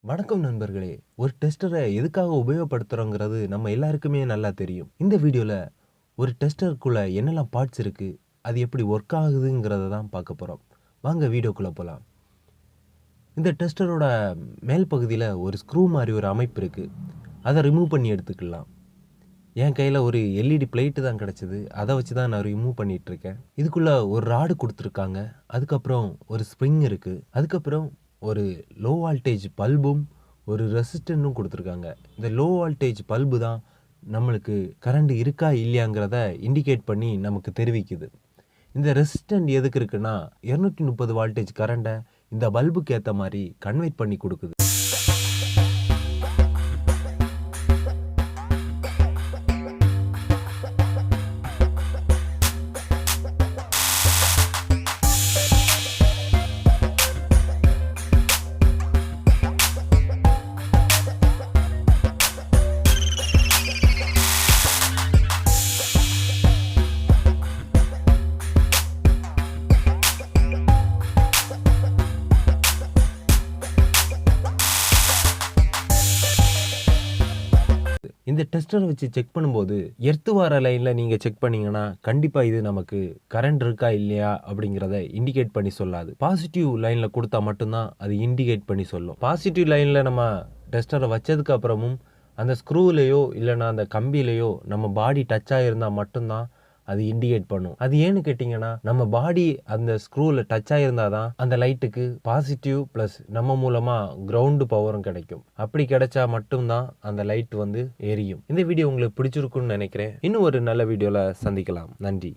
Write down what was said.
வணக்கம் நண்பர்களே. ஒரு டெஸ்டரை எதுக்காக உபயோகப்படுத்துறோங்கிறது நம்ம எல்லாருக்குமே நல்லா தெரியும். இந்த வீடியோல ஒரு டெஸ்டருக்குள்ள என்னெல்லாம் பார்ட்ஸ் இருக்கு, அது எப்படி ஒர்க் ஆகுதுங்கிறத தான் பார்க்க போறோம். வாங்க வீடியோக்குள்ள போலாம். இந்த டெஸ்டரோட மேல் பகுதியில் ஒரு ஸ்க்ரூ மாதிரி ஒரு அமைப்பு இருக்கு. அதை ரிமூவ் பண்ணி எடுத்துக்கலாம். என் கையில் ஒரு எல்இடி பிளேட்டு தான் கிடச்சிது. அதை வச்சு தான் நான் ரிமூவ் பண்ணிட்டு இருக்கேன். இதுக்குள்ள ஒரு ராடு கொடுத்துருக்காங்க. அதுக்கப்புறம் ஒரு ஸ்ப்ரிங் இருக்கு. அதுக்கப்புறம் ஒரு லோ வோல்டேஜ் பல்பும் ஒரு ரெசிஸ்டன்ட்டும் கொடுத்துருக்காங்க. இந்த லோ வோல்டேஜ் பல்பு தான் நம்மளுக்கு கரண்ட் இருக்கா இல்லையாங்கிறத இண்டிகேட் பண்ணி நமக்கு தெரிவிக்குது. இந்த ரெசிஸ்டன்ட் எதுக்கு இருக்குன்னா 230 வோல்டேஜ் கரண்ட்டை இந்த பல்புக்கு ஏற்ற மாதிரி கன்வெர்ட் பண்ணி கொடுக்குது. இந்த டெஸ்டரை வச்சு செக் பண்ணும்போது எர்த்து வர லைனில் நீங்கள் செக் பண்ணீங்கன்னா கண்டிப்பாக இது நமக்கு கரண்ட் இருக்கா இல்லையா அப்படிங்கிறத இண்டிகேட் பண்ணி சொல்லாது. பாசிட்டிவ் லைனில் கொடுத்தா மட்டும்தான் அது இண்டிகேட் பண்ணி சொல்லும். பாசிட்டிவ் லைனில் நம்ம டெஸ்டரை வச்சதுக்கு அப்புறமும் அந்த ஸ்க்ரூவிலையோ இல்லைன்னா அந்த கம்பியிலையோ நம்ம பாடி டச் ஆகிருந்தால் மட்டும்தான் அது இண்டிகேட் பண்ணும். அது ஏன்னு கேட்டிங்கன்னா, நம்ம பாடி அந்த ஸ்க்ரூவில் டச் ஆகிருந்தால் தான் அந்த லைட்டுக்கு பாசிட்டிவ் ப்ளஸ் நம்ம மூலமாக கிரவுண்டு பவரும் கிடைக்கும். அப்படி கிடைச்சா மட்டும்தான் அந்த லைட் எரியும். இந்த வீடியோ உங்களுக்கு பிடிச்சிருக்குன்னு நினைக்கிறேன். இன்னும் ஒரு நல்ல வீடியோவில் சந்திக்கலாம். நன்றி.